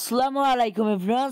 আসসালামু আলাইকুম এভরিওয়ান।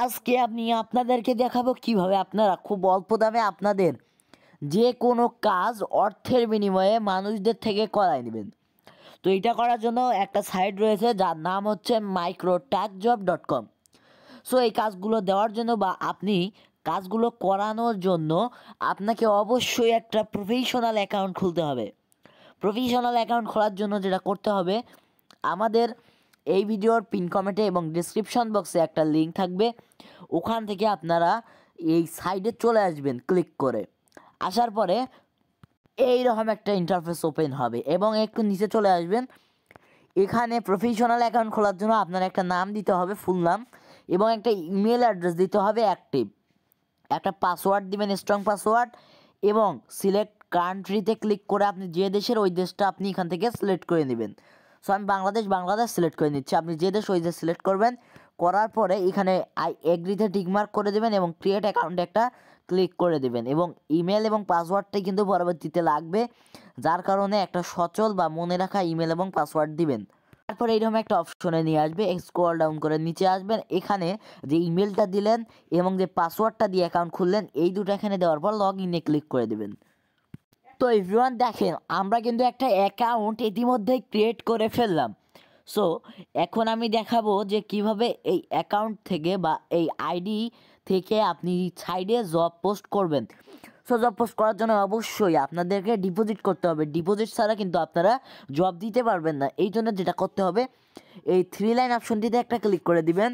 আজকে আমি আপনাদেরকে দেখাবো কিভাবে আপনারা খুব অল্প দামে আপনাদের যে কোনো কাজ অর্থের বিনিময়ে মানুষদের থেকে করায় নেবেন। তো এটা করার জন্য একটা সাইট রয়েছে যার নাম হচ্ছে microtaskjob.com। এই কাজগুলো দেওয়ার জন্য বা আপনি কাজগুলো করানোর জন্য আপনাকে অবশ্যই একটা প্রফেশনাল অ্যাকাউন্ট খুলতে হবে। প্রফেশনাল অ্যাকাউন্ট খোলার জন্য যেটা করতে হবে, আমাদের এই ভিডিওর পিন কমেন্টে এবং ডিসক্রিপশন বক্সে একটা লিঙ্ক থাকবে, ওখান থেকে আপনারা এই সাইডে চলে আসবেন। ক্লিক করে আসার পরে এইরকম একটা ইন্টারফেস ওপেন হবে এবং একটু নিচে চলে আসবেন। এখানে প্রফেশনাল অ্যাকাউন্ট খোলার জন্য আপনার একটা নাম দিতে হবে, ফুল নাম, এবং একটা ইমেল অ্যাড্রেস দিতে হবে অ্যাক্টিভ। একটা পাসওয়ার্ড দিবেন, স্ট্রং পাসওয়ার্ড, এবং সিলেক্ট কান্ট্রিতে ক্লিক করে আপনি যে দেশের ওই দেশটা আপনি এখান থেকে সিলেক্ট করে নেবেন। আমি বাংলাদেশ সিলেক্ট করে নিচ্ছি। আপনি যে দেশ ওই দেশ সিলেক্ট করবেন। করার পরে এখানে আই এগ্রিতে টিকমার্ক করে দেবেন এবং ক্রিয়েট অ্যাকাউন্টে একটা ক্লিক করে দেবেন এবং ইমেল এবং পাসওয়ার্ডটাই কিন্তু পরবর্তীতে লাগবে, যার কারণে একটা সচল বা মনে রাখা ইমেল এবং পাসওয়ার্ড দিবেন। তারপরে এইরকম একটা অপশনে নিয়ে আসবে, স্ক্রল ডাউন করে নিচে আসবেন। এখানে যে ইমেলটা দিলেন এবং যে পাসওয়ার্ডটা দিয়ে অ্যাকাউন্ট খুললেন, এই দুটো এখানে দেওয়ার পর লগ ইনে ক্লিক করে দেবেন। তো এভরিওয়ান দেখেন, আমরা কিন্তু একটা অ্যাকাউন্ট ইতিমধ্যেই ক্রিয়েট করে ফেললাম। এখন আমি দেখাবো যে কিভাবে এই অ্যাকাউন্ট থেকে বা এই আইডি থেকে আপনি সাইডে জব পোস্ট করবেন। জব পোস্ট করার জন্য অবশ্যই আপনাদেরকে ডিপোজিট করতে হবে। ডিপোজিট ছাড়া কিন্তু আপনারা জব দিতে পারবেন না। এই জন্য যেটা করতে হবে, এই 3 লাইন অপশনটিতে একটা ক্লিক করে দিবেন।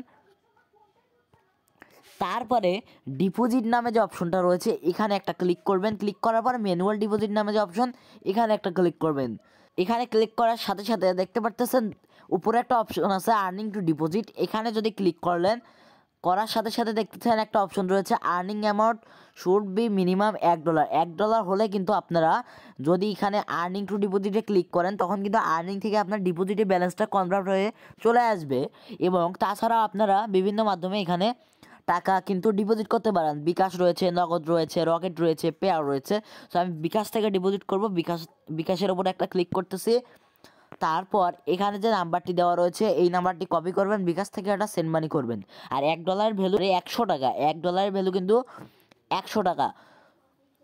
তারপরে ডিপোজিট নামে যে অপশনটা রয়েছে এখানে একটা ক্লিক করবেন। ক্লিক করার পর ম্যানুয়াল ডিপোজিট নামে যে অপশন, এখানে একটা ক্লিক করবেন। এখানে ক্লিক করার সাথে সাথে দেখতে পারতেছেন উপরে একটা অপশন আছে আর্নিং টু ডিপোজিট। এখানে যদি ক্লিক করলেন, করার সাথে সাথে দেখতেছেন একটা অপশন রয়েছে earning amount should be minimum $1। $1 হলে কিন্তু আপনারা যদি এখানে আর্নিং টু ডিপোজিটে ক্লিক করেন, তখন কিন্তু আর্নিং থেকে আপনার ডিপোজিটে ব্যালেন্সটা কনভার্ট হয়ে চলে আসবে। এবং তাছাড়া আপনারা বিভিন্ন মাধ্যমে এখানে টাকা কিন্তু ডিপোজিট করতে পারেন। বিকাশ রয়েছে, নগদ রয়েছে, রকেট রয়েছে, পেয়ার রয়েছে। আমি বিকাশ থেকে ডিপোজিট করব। বিকাশের ওপর একটা ক্লিক করতেছি। তারপর এখানে যে নাম্বারটি দেওয়া রয়েছে এই নাম্বারটি কপি করবেন, বিকাশ থেকে একটা সেন্ড মানি করবেন। আর $1 ভ্যালু 100 টাকা। $1 ভ্যালু কিন্তু 100 টাকা।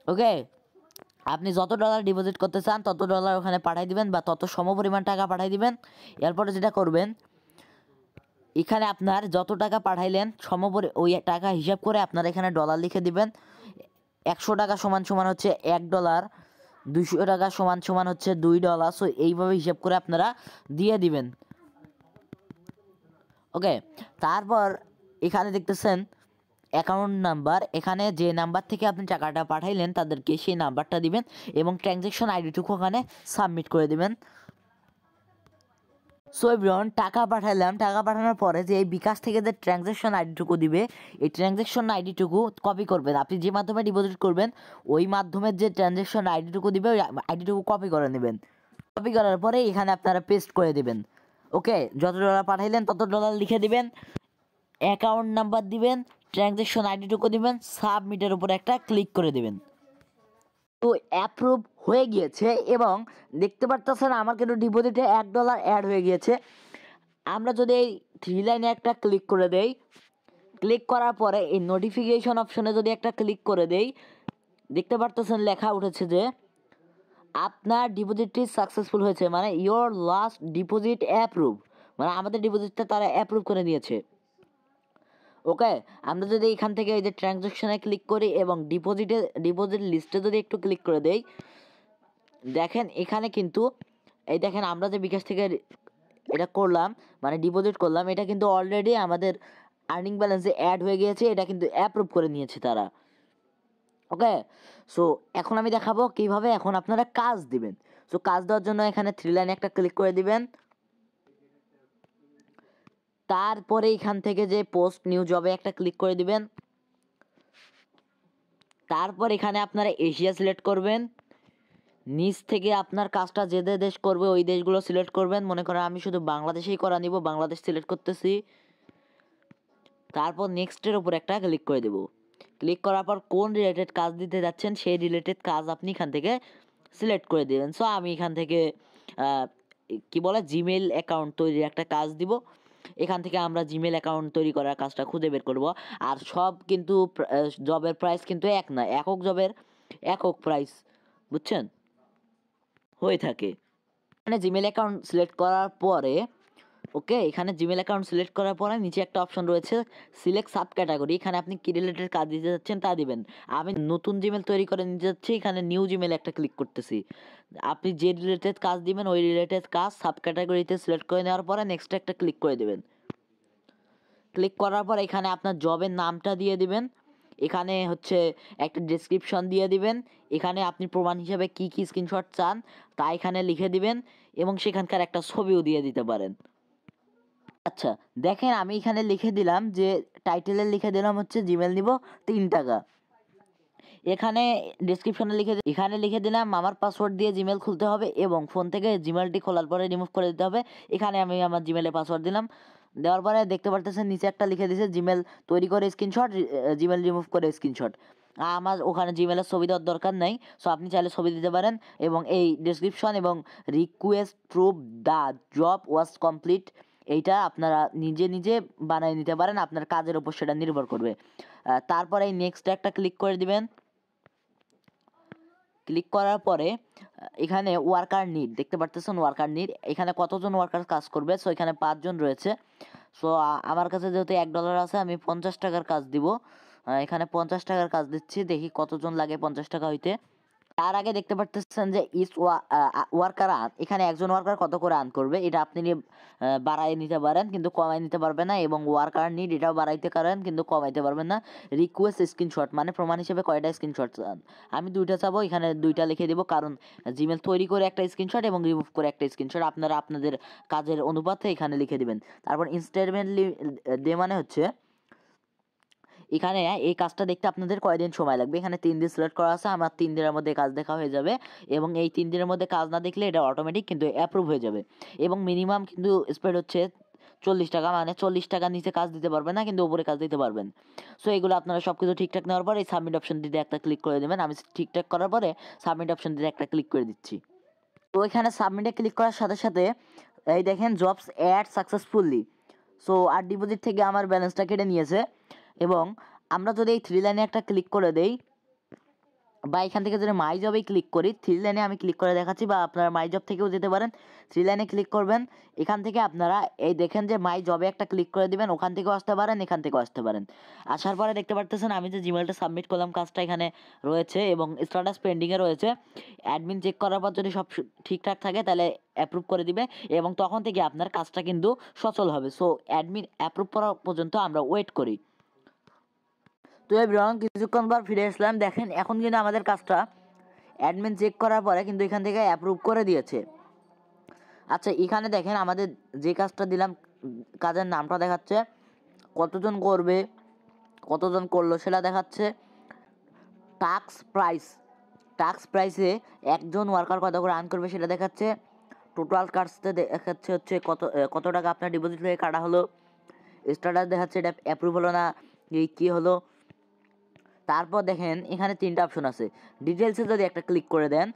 ওকে, আপনি যত ডলার ডিপোজিট করতে চান তত ডলার ওখানে পাঠিয়ে দিবেন বা তত সমপরিমাণ টাকা পাঠিয়ে দিবেন। এরপরে যেটা করবেন, এখানে আপনার যত টাকা পাঠাইলেন ওই টাকা হিসাব করে আপনারা এখানে ডলার লিখে দিবেন। 100 টাকা সমান সমান হচ্ছে $1, 200 টাকা সমান সমান হচ্ছে $2। এইভাবে হিসাব করে আপনারা দিয়ে দিবেন। ওকে, তারপর এখানে দেখতেছেন অ্যাকাউন্ট নাম্বার। এখানে যে নাম্বার থেকে আপনি টাকাটা পাঠাইলেন তাদেরকে সেই নাম্বারটা দিবেন এবং ট্রানজ্যাকশন আইডিটুকু ওখানে সাবমিট করে দিবেন। এভরিওয়ান, টাকা পাঠালাম। টাকা পাঠানোর পরে যে এই বিকাশ থেকে যে ট্রানজ্যাকশন আইডিটুকু দিবে, এই ট্রানজ্যাকশন আইডিটুকু কপি করবেন। আপনি যে মাধ্যমে ডিপোজিট করবেন ওই মাধ্যমের যে ট্রানজ্যাকশন আইডিটুকু দিবে ওই আইডিটুকু কপি করে নেবেন। কপি করার পরে এখানে আপনারা পেস্ট করে দেবেন। ওকে, যত ডলার পাঠাইলেন তত ডলার লিখে দিবেন, অ্যাকাউন্ট নাম্বার দিবেন, ট্রানজ্যাকশন আইডিটুকু দিবেন, সাবমিটের উপর একটা ক্লিক করে দেবেন। তো অ্যাপ্রুভ হয়ে গিয়েছে এবং দেখতে পারতেছেন আমার কিন্তু ডিপোজিটে $1 অ্যাড হয়ে গিয়েছে। আমরা যদি এই 3 লাইনে একটা ক্লিক করে দেই, ক্লিক করার পরে এই নোটিফিকেশন অপশনে যদি একটা ক্লিক করে দেই, দেখতে পারতেছেন লেখা উঠেছে যে আপনার ডিপোজিটটি সাকসেসফুল হয়েছে, মানে ইয়োর লাস্ট ডিপোজিট অ্যাপ্রুভ, মানে আমাদের ডিপোজিটটা তারা অ্যাপ্রুভ করে দিয়েছে। ওকে, আমরা যদি এখান থেকে এই যে ট্রানজ্যাকশনে ক্লিক করি এবং ডিপোজিট লিস্টে যদি একটু ক্লিক করে দেই, দেখেন এখানে কিন্তু এই দেখেন আমরা যে বিকাশ থেকে এটা করলাম, মানে ডিপোজিট করলাম, এটা কিন্তু অলরেডি আমাদের আর্নিং ব্যালেন্সে অ্যাড হয়ে গিয়েছে। এটা কিন্তু অ্যাপ্রুভ করে নিয়েছে তারা। ওকে, এখন আমি দেখাবো কিভাবে এখন আপনারা কাজ দিবেন। কাজ দেওয়ার জন্য এখানে 3 লাইনে একটা ক্লিক করে দিবেন। তারপরে এখান থেকে যে পোস্ট নিউ জবে একটা ক্লিক করে দিবেন। তারপর এখানে আপনারা এশিয়া সিলেক্ট করবেন। নিচ থেকে আপনার কাজটা যে দেশ করবে ওই দেশগুলো সিলেক্ট করবেন। মনে করেন আমি শুধু বাংলাদেশেই করা নিব, বাংলাদেশ সিলেক্ট করতেছি। তারপর নেক্সটের উপর একটা ক্লিক করে দেব। ক্লিক করার পর কোন রিলেটেড কাজ দিতে যাচ্ছেন সেই রিলেটেড কাজ আপনি এখান থেকে সিলেক্ট করে দেবেন। আমি এখান থেকে কি বলে জিমেইল অ্যাকাউন্ট তৈরির একটা কাজ দিব। এখান থেকে আমরা জিমেল অ্যাকাউন্ট তৈরি করার কাজটা খুঁজে বের করব। আর সব কিন্তু জবের প্রাইস কিন্তু এক না, একক জবের একক প্রাইস, বুঝছেন, হয়ে থাকে। এখানে জিমেল অ্যাকাউন্ট সিলেক্ট করার পরে ওকে, এখানে জিমেল অ্যাকাউন্ট সিলেক্ট করার পরে নিচে একটা অপশন রয়েছে সিলেক্ট সাব ক্যাটাগরি। এখানে আপনি কি রিলেটেড কাজ দিতে যাচ্ছেন তা দিবেন। আমি নতুন জিমেল তৈরি করে নিতে যাচ্ছি, এখানে নিউ জিমেল একটা ক্লিক করতেছি। আপনি যে রিলেটেড কাজ দিবেন ওই রিলেটেড কাজ সাব ক্যাটাগরিতে সিলেক্ট করে নেওয়ার পরে নেক্সট একটা ক্লিক করে দেবেন। ক্লিক করার পর এখানে আপনার জবের নামটা দিয়ে দিবেন। এখানে হচ্ছে একটা ডেসক্রিপশন দিয়ে দিবেন। এখানে আপনি প্রমাণ হিসাবে কি কি স্ক্রিনশট চান তা এখানে লিখে দিবেন এবং সেখানকার একটা ছবিও দিয়ে দিতে পারেন। আচ্ছা দেখেন, আমি এখানে লিখে দিলাম যে টাইটেলে লিখে দিলাম হচ্ছে জিমেল নিব 3 টাকা। এখানে ডেসক্রিপশনে এখানে লিখে দিলাম আমার পাসওয়ার্ড দিয়ে জিমেল খুলতে হবে এবং ফোন থেকে জিমেলটি খোলার পরে রিমুভ করে দিতে হবে। এখানে আমি আমার জিমেলের পাসওয়ার্ড দিলাম। দেওয়ার পরে দেখতে পারতেছেন নিচে একটা লিখে দিয়েছে জিমেল তৈরি করে স্ক্রিনশট, জিমেল রিমুভ করে স্ক্রিনশট। আমার ওখানে জিমেলের ছবি দেওয়ার দরকার নাই, সো আপনি চাইলে ছবি দিতে পারেন। এবং এই ডেসক্রিপশন এবং request proof the job was complete এইটা আপনারা নিজে নিজে বানিয়ে নিতে পারেন, আপনার কাজের উপর সেটা নির্ভর করবে। তারপরে এই নেক্সট একটা ক্লিক করে দিবেন। ক্লিক করার পরে এখানে ওয়ার্কার নিড দেখতে পারতেছেন, ওয়ার্কার নিড এখানে কতজন ওয়ার্কার কাজ করবে। সো এখানে 5 জন রয়েছে। সো আমার কাছে যেহেতু $1 আছে, আমি 50 টাকার কাজ দিব। এখানে 50 টাকার কাজ দিচ্ছি, দেখি কতজন লাগে 50 টাকা হইতে। তার আগে দেখতে পারতেছেন যে ওয়ার্কার আর্ন, এখানে একজন ওয়ার্কার কত করে আর্ন করবে এটা আপনি বাড়াই নিতে পারেন কিন্তু কমাই নিতে পারবেন না। এবং ওয়ার্কার নিড এটাও বাড়াইতে পারেন কিন্তু কমাইতে পারবেন না। রিকোয়েস্ট স্ক্রিনশট মানে প্রমাণ হিসেবে কয়টা স্ক্রিনশট চান, আমি 2টা চাবো, এখানে 2টা লিখে দিব, কারণ জিমেল তৈরি করে একটা স্ক্রিনশট এবং রিমুভ করে একটা স্ক্রিনশট আপনারা আপনাদের কাজের অনুপাতে এখানে লিখে দিবেন। তারপর ইনস্টলমেন্টলি ডে মানে হচ্ছে এখানে এই কাজটা দেখতে আপনাদের কয়দিন সময় লাগবে। এখানে 3 দিন সিলেক্ট করা আছে, আমার 3 দিনের মধ্যে কাজ দেখা হয়ে যাবে। এবং এই 3 দিনের মধ্যে কাজ না দেখলে এটা অটোমেটিক কিন্তু অ্যাপ্রুভ হয়ে যাবে। এবং মিনিমাম কিন্তু স্প্রেড হচ্ছে 40 টাকা, মানে 40 টাকার নিচে কাজ দিতে পারবেন না, কিন্তু উপরে কাজ দিতে পারবেন। সো এগুলো আপনারা সব কিছু ঠিকঠাক নেওয়ার পরে এই সাবমিট অপশন দিতে একটা ক্লিক করে দেবেন। আমি ঠিকঠাক করার পরে সাবমিট অপশন দিতে একটা ক্লিক করে দিচ্ছি। তো এখানে সাবমিটে ক্লিক করার সাথে সাথে এই দেখেন জবস অ্যাড সাকসেসফুলি। সো আর ডিপোজিট থেকে আমার ব্যালেন্সটা কেটে নিয়েছে। এবং আমরা যদি এই 3 লাইনে একটা ক্লিক করে দেই বা এখান থেকে যদি মাই জবে ক্লিক করি, 3 লাইনে আমি ক্লিক করে দেখাচ্ছি, বা আপনারা মাই জব থেকেও যেতে পারেন। 3 লাইনে ক্লিক করবেন, এখান থেকে আপনারা এই দেখেন যে মাই জবে একটা ক্লিক করে দিবেন, ওখান থেকেও আসতে পারেন, এখান থেকেও আসতে পারেন। আসার পরে দেখতে পারতেছেন আমি যে জিমেলটা সাবমিট করলাম কাজটা এখানে রয়েছে এবং স্ট্যাটাস পেন্ডিংয়ে রয়েছে। অ্যাডমিন চেক করার পর যদি সব ঠিকঠাক থাকে তাহলে অ্যাপ্রুভ করে দিবে এবং তখন থেকে আপনার কাজটা কিন্তু সচল হবে। সো অ্যাডমিন অ্যাপ্রুভ করা পর্যন্ত আমরা ওয়েট করি। তো এভরিওয়ান কিছুক্ষণ পর ফিরে আসলাম। দেখেন এখন কিন্তু আমাদের কাজটা অ্যাডমিন চেক করার পরে কিন্তু এখান থেকে অ্যাপ্রুভ করে দিয়েছে। আচ্ছা এখানে দেখেন আমাদের যে কাজটা দিলাম কাজের নামটা দেখাচ্ছে, কতজন করবে কতজন করলো সেটা দেখাচ্ছে। টাস্ক প্রাইসে একজন ওয়ার্কার কত করে আর্ন করবে সেটা দেখাচ্ছে। টোটাল কাজতে দেখাচ্ছে হচ্ছে কত টাকা আপনার ডিপোজিট থেকে কাটা হলো। স্ট্যাটাস দেখাচ্ছে এটা অ্যাপ্রুভ হলো না এই কী হলো। তারপর দেখেন এখানে 3টা অপশন আছে। ডিটেলসে যদি একটা ক্লিক করে দেন,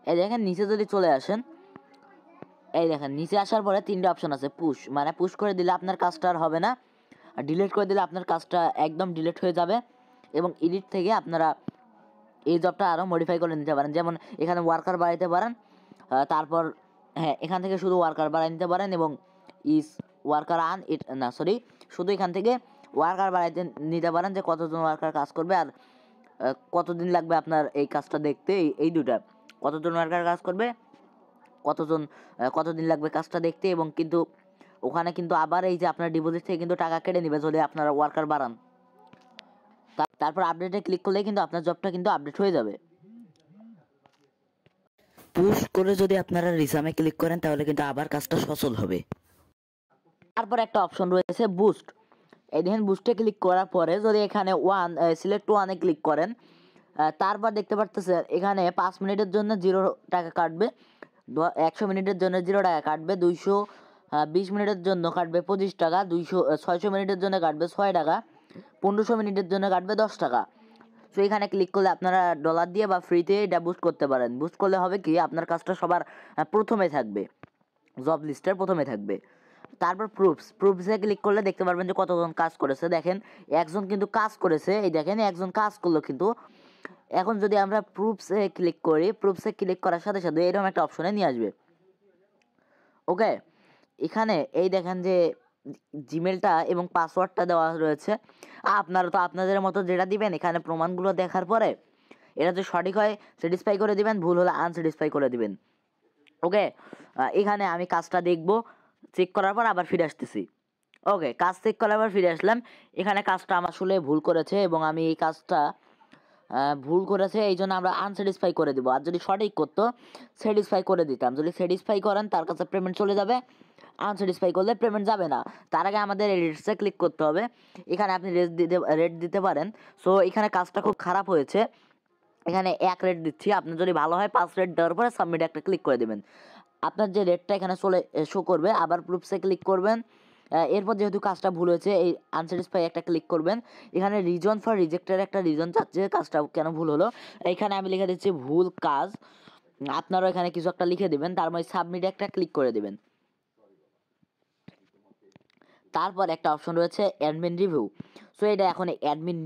এই দেখেন নিচে যদি চলে আসেন, এই দেখেন নিচে আসার পরে 3টা অপশন আছে। পুশ মানে পুশ করে দিলে আপনার কাজটা আর হবে না, আর ডিলিট করে দিলে আপনার কাজটা একদম ডিলিট হয়ে যাবে। এবং এডিট থেকে আপনারা এই জবটা আরও মডিফাই করে নিতে পারেন, যেমন এখানে ওয়ার্কার বাড়াইতে পারেন। তারপর হ্যাঁ এখান থেকে শুধু ওয়ার্কার বাড়াই নিতে পারেন এবং ইস ওয়ার্কার আন না সরি শুধু এখান থেকে ওয়ার্কার বাড়াইতে নিতে পারেন যে কতজন ওয়ার্কার কাজ করবে আর কতদিন লাগবে আপনার এই কাজটা দেখতে। এই দুটা কতজন ওয়ার্কার কাজ করবে, কতদিন লাগবে কাজটা দেখতে। এবং কিন্তু ওখানে কিন্তু আবার এই যে আপনার ডিপোজিট থেকে কিন্তু টাকা কেটে নেবে যদি আপনারা ওয়ার্কার বাড়ান। তারপর আপডেটে ক্লিক করলে কিন্তু আপনার জবটা কিন্তু আপডেট হয়ে যাবে। পুশ করে যদি আপনারা রিসামে ক্লিক করেন তাহলে কিন্তু আবার কাজটা সচল হবে। তারপর একটা অপশন রয়েছে বুস্ট। এই দেখেন বুস্টে ক্লিক করার পরে যদি এখানে সিলেক্ট ওয়ানে ক্লিক করেন, তারপর দেখতে পারতেছে এখানে 5 মিনিটের জন্য 0 টাকা কাটবে, 100 মিনিটের জন্য 0 টাকা কাটবে, 220 মিনিটের জন্য কাটবে 25 টাকা, 600 মিনিটের জন্য কাটবে 6 টাকা, 1500 মিনিটের জন্য কাটবে 10 টাকা। সো এখানে ক্লিক করলে আপনারা ডলার দিয়ে বা ফ্রিতে এটা বুস্ট করতে পারেন। বুস্ট করলে হবে কি আপনার কাজটা সবার প্রথমে থাকবে, জব লিস্টের প্রথমে থাকবে। তারপর প্রুফসে ক্লিক করলে দেখতে পারবেন যে কতজন কাজ করেছে। দেখেন একজন কিন্তু কাজ করেছে, এই দেখেন একজন কাজ করলো কিন্তু। এখন যদি আমরা প্রুফসে ক্লিক করি, প্রুফসে ক্লিক করার সাথে সাথে এরকম একটা অপশনে নিয়ে আসবে। ওকে, এখানে এই দেখেন যে জিমেলটা এবং পাসওয়ার্ডটা দেওয়া রয়েছে। আপনারা তো আপনাদের মতো যেটা দিবেন, এখানে প্রমাণগুলো দেখার পরে এটা যদি সঠিক হয় স্যাটিসফাই করে দিবেন, ভুল হলে আনস্যাটিসফাই করে দিবেন। ওকে, এখানে আমি কাজটা দেখব, চেক করার পর আবার ফিরে আসতেছি। ওকে, কাজ চেক করার পর ফিরে আসলাম। এখানে কাজটা আমার আসলে ভুল করেছে এবং আমি এই কাজটা ভুল করেছে, এই জন্য আমরা আনস্যাটিসফাই করে দিব। আর যদি সঠিক করতো স্যাটিসফাই করে দিতাম। যদি স্যাটিসফাই করেন তার কাছে পেমেন্ট চলে যাবে, আনস্যাটিসফাই করলে পেমেন্ট যাবে না। তার আগে আমাদের রেটসে ক্লিক করতে হবে। এখানে আপনি রেট দিতে পারেন। সো এখানে কাজটা খুব খারাপ হয়েছে, এখানে 1 রেট দিচ্ছি। আপনার যদি ভালো হয় 5 রেট দেওয়ার পরে সাবমিট একটা ক্লিক করে দেবেন। আপনার যে রেটটা এখানে শো করবে। আবার প্রুফসে ক্লিক করবেন। এরপর যেহেতু কাজটা ভুল হয়েছে, এই আনস্যাটিসফাই একটা ক্লিক করবেন। এখানে রিজন ফর রিজেক্টের একটা রিজন চাচ্ছে, কাজটা কেন ভুল হলো। এখানে আমি লিখে দিচ্ছি ভুল কাজ। আপনারাও এখানে কিছু একটা লিখে দেবেন, তার মানে সাবমিটে একটা ক্লিক করে দেবেন। তারপর একটা অপশন রয়েছে অ্যাডমিন রিভিউ। সো এটা এখন অ্যাডমিন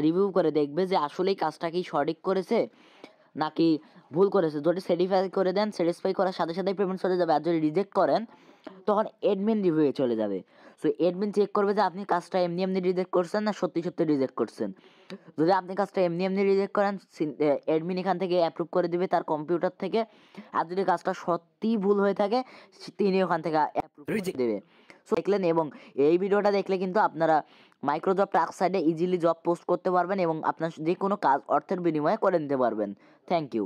রিভিউ করে দেখবে যে আসলেই কাজটা কি সঠিক করেছে নাকি ভুল করেছে। যদি স্যাটিসফাই করে দেন, স্যাটিসফাই করার সাথে সাথেই পেমেন্ট চলে যাবে। আর যদি রিজেক্ট করেন তখন অ্যাডমিন রিভিউয়ে চলে যাবে। সো অ্যাডমিন চেক করবে যে আপনি কাজটা এমনি এমনি রিজেক্ট করছেন না সত্যি সত্যি রিজেক্ট করছেন। যদি আপনি কাজটা এমনি এমনি রিজেক্ট করেন, অ্যাডমিন এখান থেকে অ্যাপ্রুভ করে দিবে তার কম্পিউটার থেকে। আর যদি কাজটা সত্যিই ভুল হয়ে থাকে, তিনি ওখান থেকে অ্যাপ্রুভ করে দেবে। সো দেখলেন, এবং এই ভিডিওটা দেখলে কিন্তু আপনারা মাইক্রোজব ট্রাক সাইডে ইজিলি জব পোস্ট করতে পারবেন এবং আপনার যে কোনো কাজ অর্থের বিনিময়ে করে নিতে পারবেন। Thank you.